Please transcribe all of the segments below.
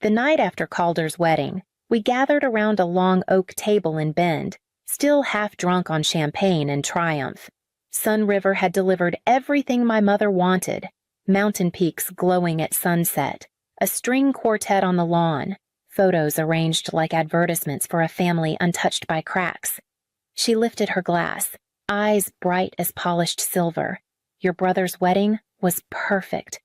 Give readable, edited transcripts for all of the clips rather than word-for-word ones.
The night after Calder's wedding, we gathered around a long oak table in Bend, still half drunk on champagne and triumph. Sun River had delivered everything my mother wanted: mountain peaks glowing at sunset, a string quartet on the lawn, photos arranged like advertisements for a family untouched by cracks. She lifted her glass, eyes bright as polished silver. Your brother's wedding was perfect.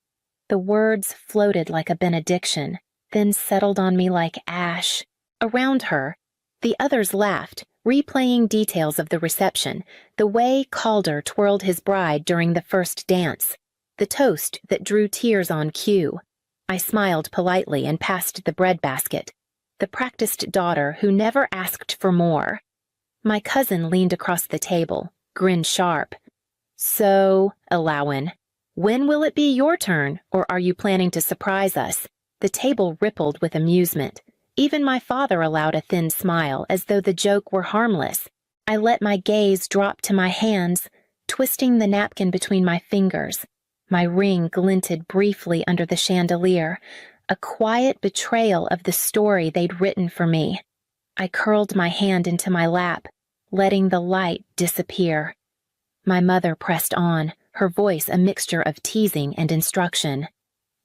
The words floated like a benediction, then settled on me like ash. Around her, the others laughed, replaying details of the reception, the way Calder twirled his bride during the first dance, the toast that drew tears on cue. I smiled politely and passed the breadbasket, the practiced daughter who never asked for more. My cousin leaned across the table, grinned sharp. "So, Allowin, when will it be your turn, or are you planning to surprise us?" The table rippled with amusement. Even my father allowed a thin smile, as though the joke were harmless. I let my gaze drop to my hands, twisting the napkin between my fingers. My ring glinted briefly under the chandelier, a quiet betrayal of the story they'd written for me. I curled my hand into my lap, letting the light disappear. My mother pressed on, her voice a mixture of teasing and instruction.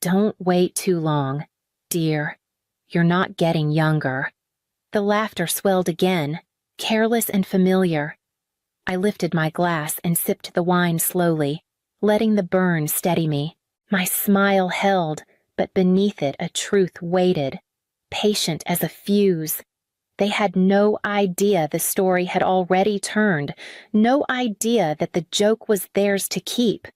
"Don't wait too long, dear. You're not getting younger." The laughter swelled again, careless and familiar. I lifted my glass and sipped the wine slowly, letting the burn steady me. My smile held, but beneath it a truth waited, patient as a fuse. They had no idea the story had already turned, no idea that the joke was theirs to keep.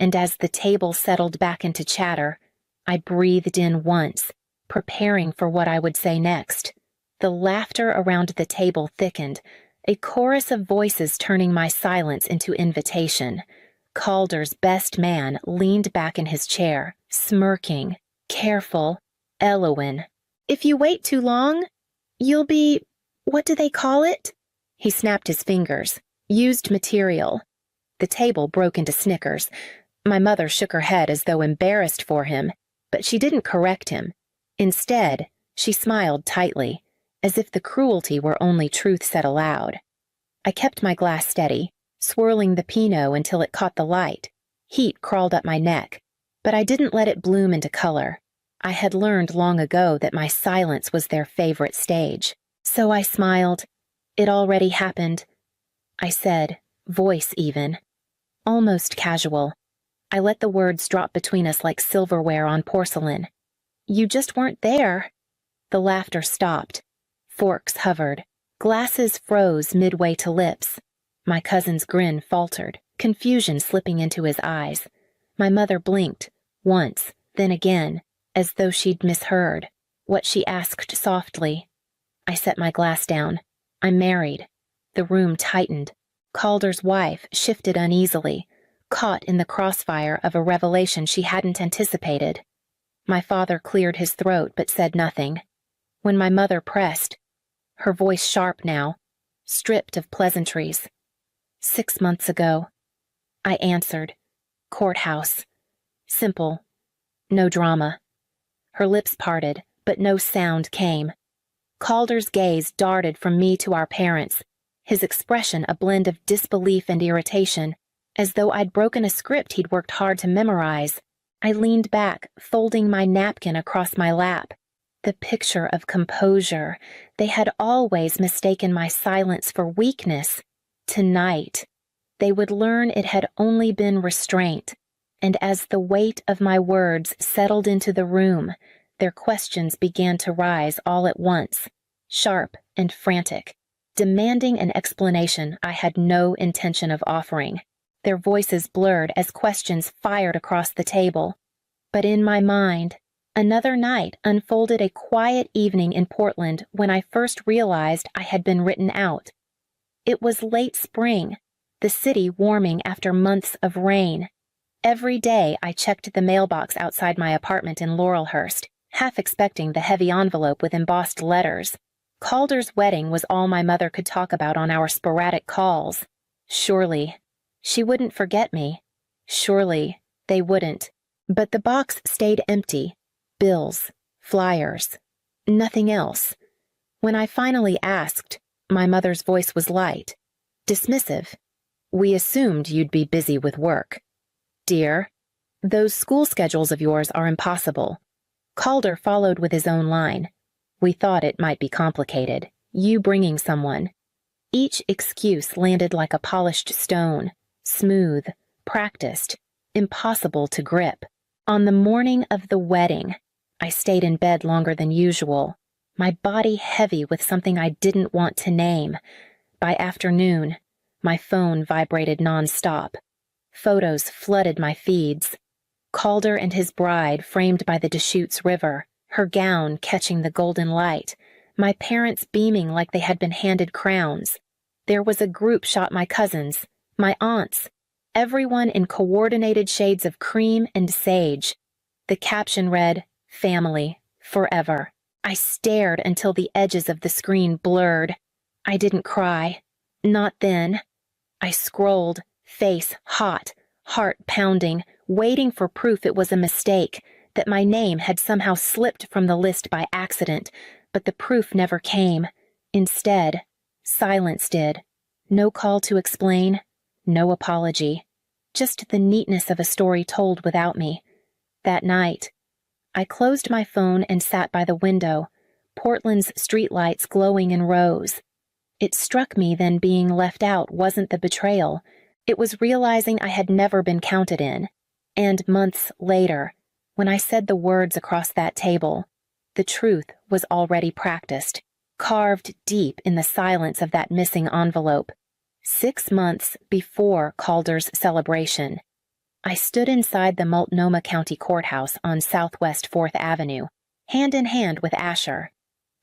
And as the table settled back into chatter, I breathed in once, preparing for what I would say next. The laughter around the table thickened, a chorus of voices turning my silence into invitation. Calder's best man leaned back in his chair, smirking. "Careful, Elowin. If you wait too long, you'll be, what do they call it?" He snapped his fingers. "Used material." The table broke into snickers. My mother shook her head as though embarrassed for him, but she didn't correct him. Instead, she smiled tightly, as if the cruelty were only truth said aloud. I kept my glass steady, swirling the Pinot until it caught the light. Heat crawled up my neck, but I didn't let it bloom into color. I had learned long ago that my silence was their favorite stage. So I smiled. "It already happened," I said, voice even, almost casual. I let the words drop between us like silverware on porcelain. "You just weren't there." The laughter stopped. Forks hovered. Glasses froze midway to lips. My cousin's grin faltered, confusion slipping into his eyes. My mother blinked, once, then again, as though she'd misheard. What she asked softly. I set my glass down. "I'm married." The room tightened. Calder's wife shifted uneasily, caught in the crossfire of a revelation she hadn't anticipated. My father cleared his throat but said nothing. When my mother pressed, her voice sharp now, stripped of pleasantries. "6 months ago," I answered. "Courthouse. Simple. No drama." Her lips parted, but no sound came. Calder's gaze darted from me to our parents, his expression a blend of disbelief and irritation, as though I'd broken a script he'd worked hard to memorize. I leaned back, folding my napkin across my lap. The picture of composure. They had always mistaken my silence for weakness. Tonight, they would learn it had only been restraint. And as the weight of my words settled into the room, their questions began to rise all at once, sharp and frantic, demanding an explanation I had no intention of offering. Their voices blurred as questions fired across the table. But in my mind, another night unfolded a quiet evening in Portland when I first realized I had been written out. It was late spring, the city warming after months of rain. Every day I checked the mailbox outside my apartment in Laurelhurst, half expecting the heavy envelope with embossed letters. Calder's wedding was all my mother could talk about on our sporadic calls. Surely, she wouldn't forget me. Surely, they wouldn't. But the box stayed empty. Bills, flyers. Nothing else. When I finally asked, my mother's voice was light, dismissive. "We assumed you'd be busy with work. Dear, those school schedules of yours are impossible." Calder followed with his own line. "We thought it might be complicated. You bringing someone." Each excuse landed like a polished stone, smooth, practiced, impossible to grip. On the morning of the wedding, I stayed in bed longer than usual, my body heavy with something I didn't want to name. By afternoon, my phone vibrated nonstop. Photos flooded my feeds. Calder and his bride framed by the Deschutes River, her gown catching the golden light, my parents beaming like they had been handed crowns. There was a group shot my cousins, my aunts, everyone in coordinated shades of cream and sage. The caption read, "Family, forever." I stared until the edges of the screen blurred. I didn't cry. Not then. I scrolled, face hot, heart pounding, waiting for proof it was a mistake, that my name had somehow slipped from the list by accident, but the proof never came. Instead, silence did. No call to explain, no apology. Just the neatness of a story told without me. That night, I closed my phone and sat by the window, Portland's streetlights glowing in rows. It struck me then being left out wasn't the betrayal. It was realizing I had never been counted in. And months later, when I said the words across that table, the truth was already practiced, carved deep in the silence of that missing envelope. 6 months before Calder's celebration, I stood inside the Multnomah County Courthouse on Southwest 4th Avenue, hand in hand with Asher.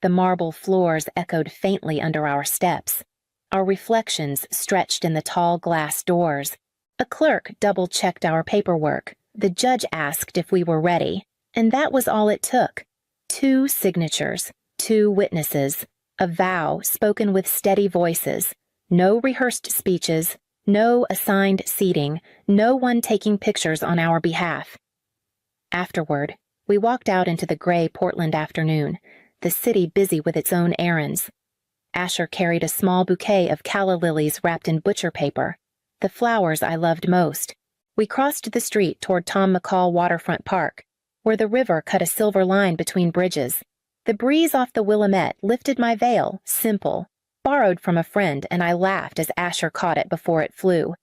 The marble floors echoed faintly under our steps. Our reflections stretched in the tall glass doors. A clerk double-checked our paperwork. The judge asked if we were ready, and that was all it took. 2 signatures, 2 witnesses, a vow spoken with steady voices, no rehearsed speeches, no assigned seating, no one taking pictures on our behalf. Afterward, we walked out into the gray Portland afternoon, the city busy with its own errands. Asher carried a small bouquet of calla lilies wrapped in butcher paper, the flowers I loved most. We crossed the street toward Tom McCall Waterfront Park, where the river cut a silver line between bridges. The breeze off the Willamette lifted my veil, simple, borrowed from a friend, and I laughed as Asher caught it before it flew.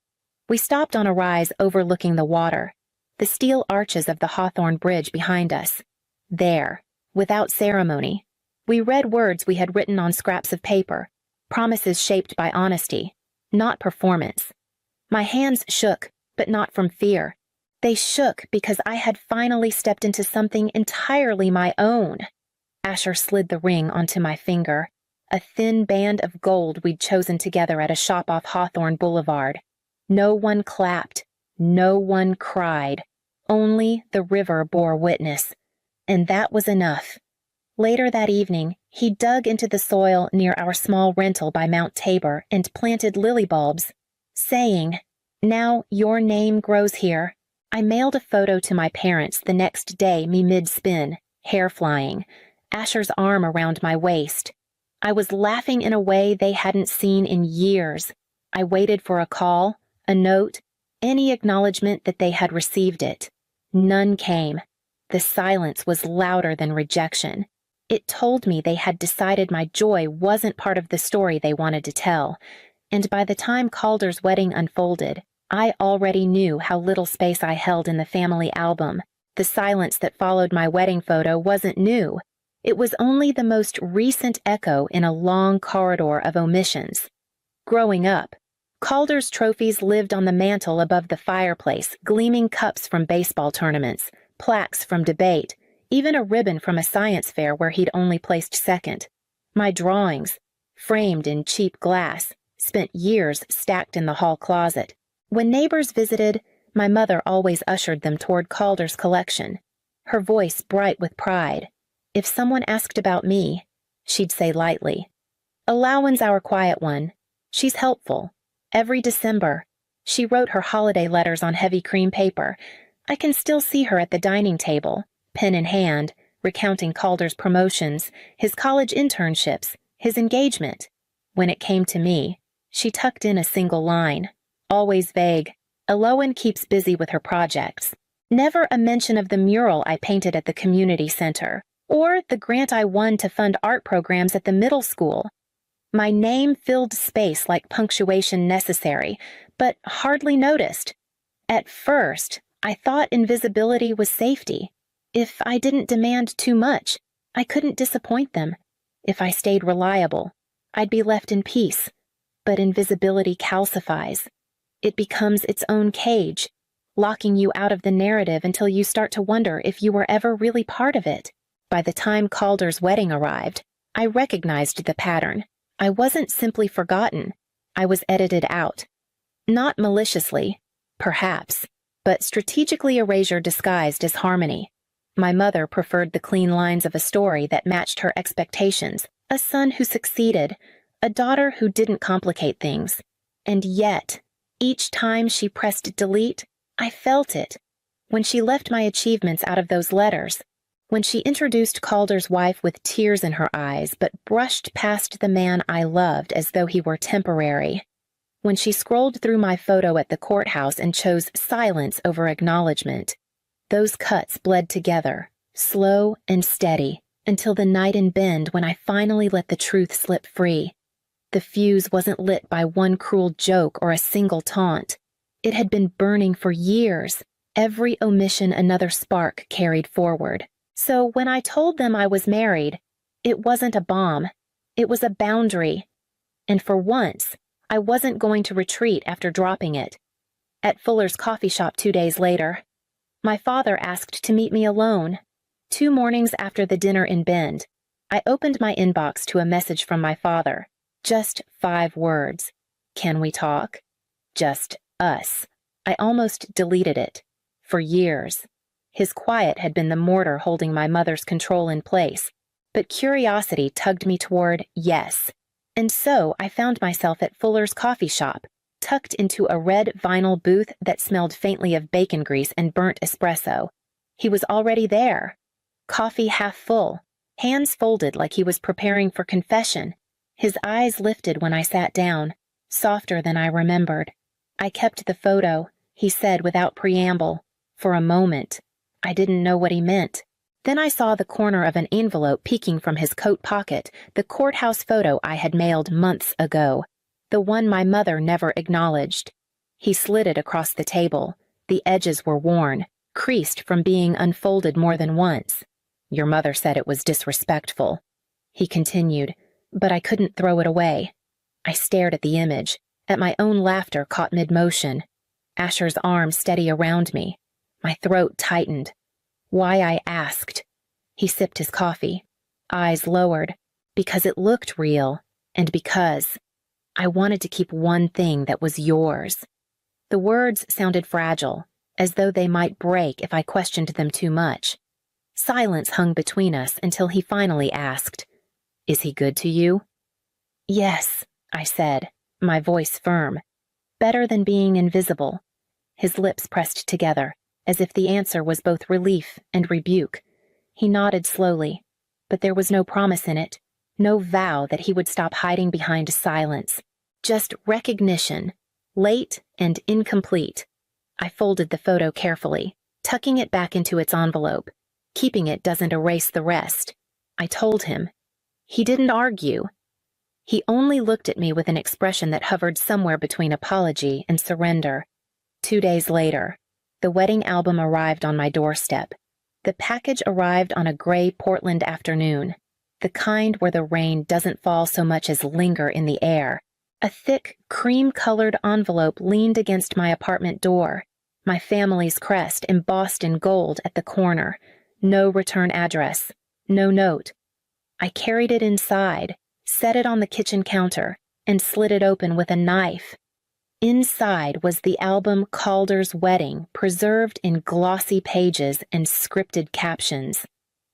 We stopped on a rise overlooking the water, the steel arches of the Hawthorne Bridge behind us. There, without ceremony, we read words we had written on scraps of paper, promises shaped by honesty, not performance. My hands shook, but not from fear. They shook because I had finally stepped into something entirely my own. Asher slid the ring onto my finger, a thin band of gold we'd chosen together at a shop off Hawthorne Boulevard. No one clapped, no one cried. Only the river bore witness. And that was enough. Later that evening, he dug into the soil near our small rental by Mount Tabor and planted lily bulbs, saying, "Now your name grows here." I mailed a photo to my parents the next day, me mid-spin, hair flying, Asher's arm around my waist. I was laughing in a way they hadn't seen in years. I waited for a call, a note, any acknowledgement that they had received it. None came. The silence was louder than rejection. It told me they had decided my joy wasn't part of the story they wanted to tell, and by the time Calder's wedding unfolded, I already knew how little space I held in the family album. The silence that followed my wedding photo wasn't new. It was only the most recent echo in a long corridor of omissions. Growing up, Calder's trophies lived on the mantel above the fireplace, gleaming cups from baseball tournaments, plaques from debate, even a ribbon from a science fair where he'd only placed second. My drawings, framed in cheap glass, spent years stacked in the hall closet. When neighbors visited, my mother always ushered them toward Calder's collection, her voice bright with pride. If someone asked about me, she'd say lightly, "Allowan's our quiet one. She's helpful. Every December, she wrote her holiday letters on heavy cream paper. I can still see her at the dining table, pen in hand, recounting Calder's promotions, his college internships, his engagement. When it came to me, she tucked in a single line, always vague. Elowen keeps busy with her projects. Never a mention of the mural I painted at the community center, or the grant I won to fund art programs at the middle school. My name filled space like punctuation necessary, but hardly noticed. At first, I thought invisibility was safety. If I didn't demand too much, I couldn't disappoint them. If I stayed reliable, I'd be left in peace. But invisibility calcifies. It becomes its own cage, locking you out of the narrative until you start to wonder if you were ever really part of it. By the time Calder's wedding arrived, I recognized the pattern. I wasn't simply forgotten. I was edited out. Not maliciously, perhaps, but strategically erasure disguised as harmony. My mother preferred the clean lines of a story that matched her expectations, a son who succeeded, a daughter who didn't complicate things. And yet, each time she pressed delete, I felt it. When she left my achievements out of those letters, when she introduced Calder's wife with tears in her eyes but brushed past the man I loved as though he were temporary, when she scrolled through my photo at the courthouse and chose silence over acknowledgement, those cuts bled together, slow and steady, until the night in Bend when I finally let the truth slip free. The fuse wasn't lit by one cruel joke or a single taunt. It had been burning for years, every omission another spark carried forward. So when I told them I was married, it wasn't a bomb. It was a boundary. And for once, I wasn't going to retreat after dropping it. At Fuller's coffee shop 2 days later, my father asked to meet me alone. 2 mornings after the dinner in Bend, I opened my inbox to a message from my father. Just 5 words. Can we talk? Just us. I almost deleted it. For years. His quiet had been the mortar holding my mother's control in place, but curiosity tugged me toward yes. And so I found myself at Fuller's coffee shop, tucked into a red vinyl booth that smelled faintly of bacon grease and burnt espresso. He was already there. Coffee half full, hands folded like he was preparing for confession. His eyes lifted when I sat down, softer than I remembered. I kept the photo, he said without preamble, for a moment. I didn't know what he meant. Then I saw the corner of an envelope peeking from his coat pocket, the courthouse photo I had mailed months ago, the one my mother never acknowledged. He slid it across the table. The edges were worn, creased from being unfolded more than once. Your mother said it was disrespectful. He continued, but I couldn't throw it away. I stared at the image, at my own laughter caught mid-motion. Asher's arm steady around me. My throat tightened. Why I asked. He sipped his coffee, eyes lowered, because it looked real, and because I wanted to keep one thing that was yours. The words sounded fragile, as though they might break if I questioned them too much. Silence hung between us until he finally asked, "Is he good to you?" "Yes," I said, my voice firm. Better than being invisible. His lips pressed together, as if the answer was both relief and rebuke. He nodded slowly, but there was no promise in it, no vow that he would stop hiding behind silence. Just recognition, late and incomplete. I folded the photo carefully, tucking it back into its envelope. Keeping it doesn't erase the rest. I told him. He didn't argue. He only looked at me with an expression that hovered somewhere between apology and surrender. 2 days later, the wedding album arrived on my doorstep. The package arrived on a gray Portland afternoon, the kind where the rain doesn't fall so much as linger in the air. A thick, cream-colored envelope leaned against my apartment door, my family's crest embossed in gold at the corner. No return address, no note. I carried it inside, set it on the kitchen counter, and slid it open with a knife. Inside was the album Calder's Wedding, preserved in glossy pages and scripted captions.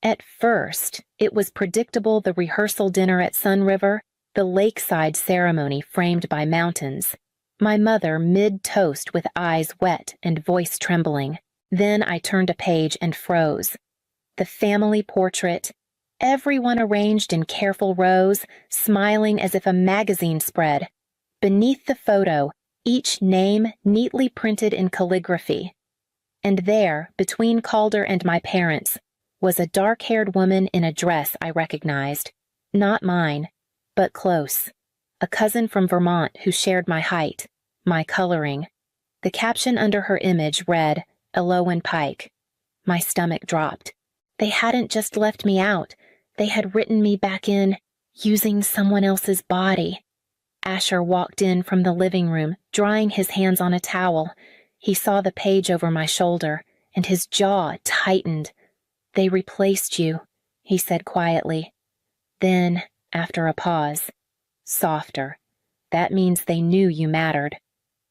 At first, it was predictable the rehearsal dinner at Sun River, the lakeside ceremony framed by mountains. My mother mid-toast with eyes wet and voice trembling. Then I turned a page and froze. the family portrait, everyone arranged in careful rows, smiling as if a magazine spread. Beneath the photo, each name neatly printed in calligraphy. And there, between Calder and my parents, was a dark-haired woman in a dress I recognized. Not mine, but close. A cousin from Vermont who shared my height, my coloring. The caption under her image read, "Elowen Pike." My stomach dropped. They hadn't just left me out. They had written me back in, using someone else's body. Asher walked in from the living room, drying his hands on a towel. He saw the page over my shoulder, and his jaw tightened. "They replaced you," he said quietly. Then, after a pause, softer, "That means they knew you mattered."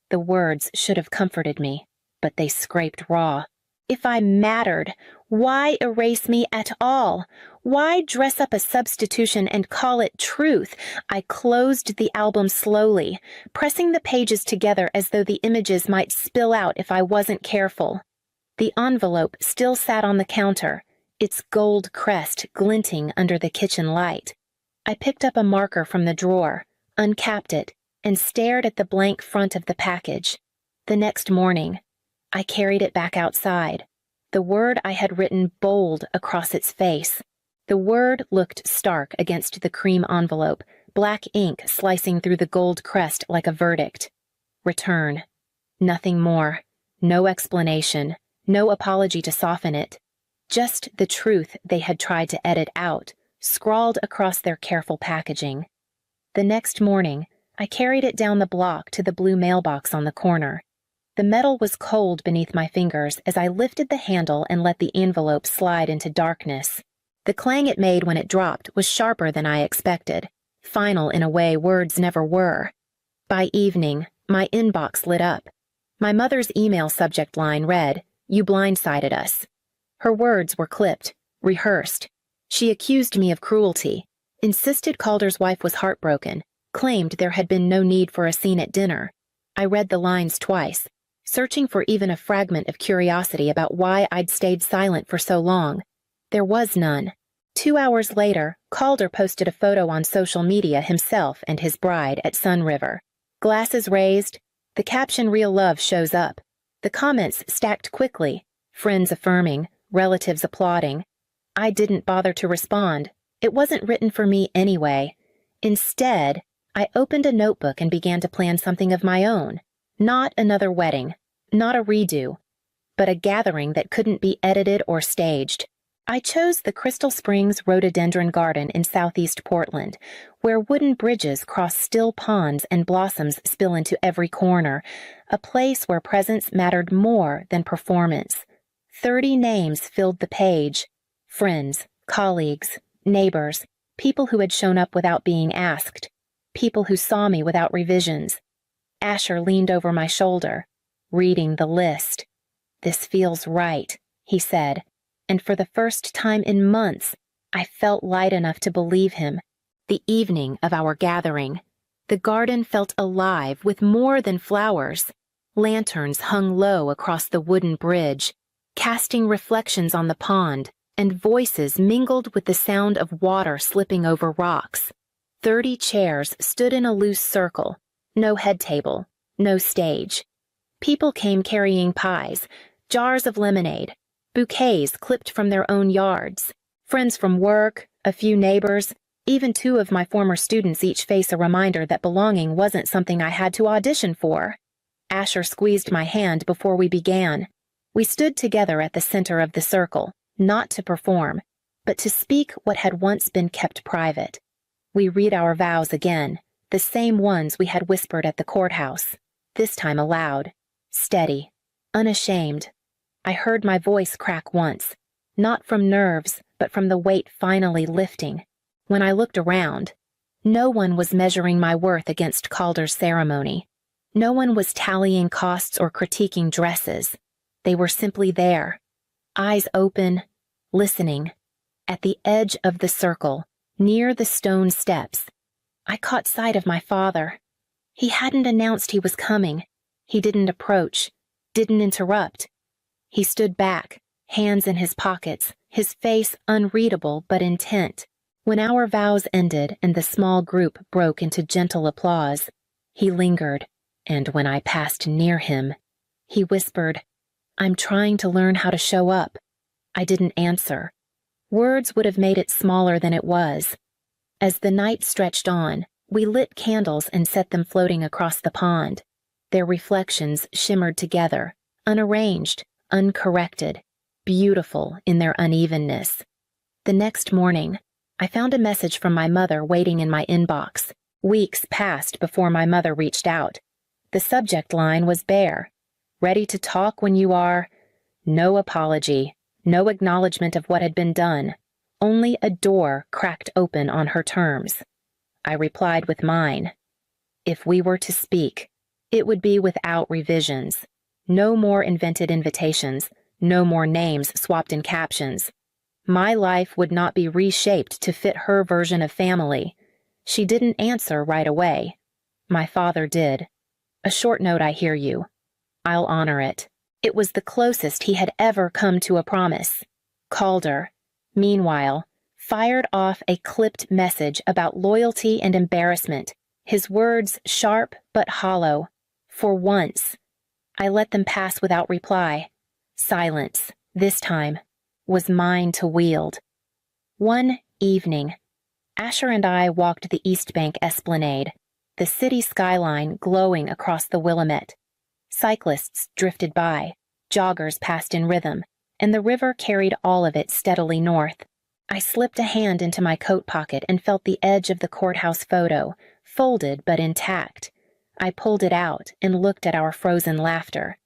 The words should have comforted me, but they scraped raw. If I mattered, why erase me at all? Why dress up a substitution and call it truth? I closed the album slowly, pressing the pages together as though the images might spill out if I wasn't careful. The envelope still sat on the counter, its gold crest glinting under the kitchen light. I picked up a marker from the drawer, uncapped it, and stared at the blank front of the package. The next morning, I carried it back outside. The word I had written bold across its face. The word looked stark against the cream envelope, black ink slicing through the gold crest like a verdict. Return. Nothing more. No explanation. No apology to soften it. Just the truth they had tried to edit out, scrawled across their careful packaging. The next morning, I carried it down the block to the blue mailbox on the corner. The metal was cold beneath my fingers as I lifted the handle and let the envelope slide into darkness. The clang it made when it dropped was sharper than I expected, final in a way words never were. By evening, my inbox lit up. My mother's email subject line read, "You blindsided us." Her words were clipped, rehearsed. She accused me of cruelty, insisted Calder's wife was heartbroken, claimed there had been no need for a scene at dinner. I read the lines twice, searching for even a fragment of curiosity about why I'd stayed silent for so long. There was none. 2 hours later, Calder posted a photo on social media himself and his bride at Sun River. Glasses raised, the caption "Real love shows up." The comments stacked quickly, friends affirming, relatives applauding. I didn't bother to respond. It wasn't written for me anyway. Instead, I opened a notebook and began to plan something of my own. Not another wedding, not a redo, but a gathering that couldn't be edited or staged. I chose the Crystal Springs Rhododendron Garden in southeast Portland, where wooden bridges cross still ponds and blossoms spill into every corner, a place where presence mattered more than performance. 30 names filled the page. Friends, colleagues, neighbors, people who had shown up without being asked, people who saw me without revisions. Asher leaned over my shoulder, reading the list. "This feels right," he said, and for the first time in months, I felt light enough to believe him. The evening of our gathering, the garden felt alive with more than flowers. Lanterns hung low across the wooden bridge, casting reflections on the pond, and voices mingled with the sound of water slipping over rocks. 30 chairs stood in a loose circle. No head table, no stage. People came carrying pies, jars of lemonade, bouquets clipped from their own yards. Friends from work, a few neighbors, even 2 of my former students each face a reminder that belonging wasn't something I had to audition for. Asher squeezed my hand before we began. We stood together at the center of the circle, not to perform, but to speak what had once been kept private. We read our vows again, the same ones we had whispered at the courthouse, this time aloud, steady, unashamed. I heard my voice crack once, not from nerves, but from the weight finally lifting. When I looked around, no one was measuring my worth against Calder's ceremony. No one was tallying costs or critiquing dresses. They were simply there, eyes open, listening. At the edge of the circle, near the stone steps, I caught sight of my father. He hadn't announced he was coming. He didn't approach, didn't interrupt. He stood back, hands in his pockets, his face unreadable but intent. When our vows ended and the small group broke into gentle applause, he lingered, and when I passed near him, he whispered, "I'm trying to learn how to show up." I didn't answer. Words would have made it smaller than it was. As the night stretched on, we lit candles and set them floating across the pond. Their reflections shimmered together, unarranged, uncorrected, beautiful in their unevenness. The next morning, I found a message from my mother waiting in my inbox. Weeks passed before my mother reached out. The subject line was bare. Ready to talk when you are. No apology, no acknowledgement of what had been done, only a door cracked open on her terms. I replied with mine. If we were to speak, it would be without revisions. No more invented invitations, no more names swapped in captions. My life would not be reshaped to fit her version of family. She didn't answer right away. My father did. A short note, I hear you. I'll honor it. It was the closest he had ever come to a promise. Calder, meanwhile, fired off a clipped message about loyalty and embarrassment, his words sharp but hollow. For once, I let them pass without reply. Silence, this time, was mine to wield. One evening, Asher and I walked the East Bank Esplanade, the city skyline glowing across the Willamette. Cyclists drifted by, joggers passed in rhythm, and the river carried all of it steadily north. I slipped a hand into my coat pocket and felt the edge of the courthouse photo, folded but intact. I pulled it out and looked at our frozen laughter.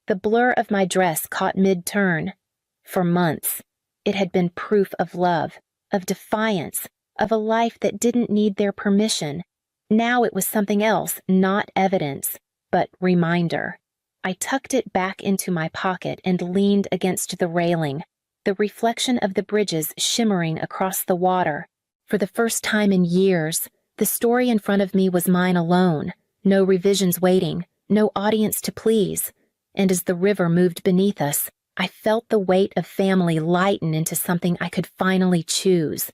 The blur of my dress caught mid-turn. For months, it had been proof of love, of defiance, of a life that didn't need their permission. Now it was something else, not evidence, but reminder. I tucked it back into my pocket and leaned against the railing, the reflection of the bridges shimmering across the water. For the first time in years, the story in front of me was mine alone, no revisions waiting, no audience to please. And as the river moved beneath us, I felt the weight of family lighten into something I could finally choose.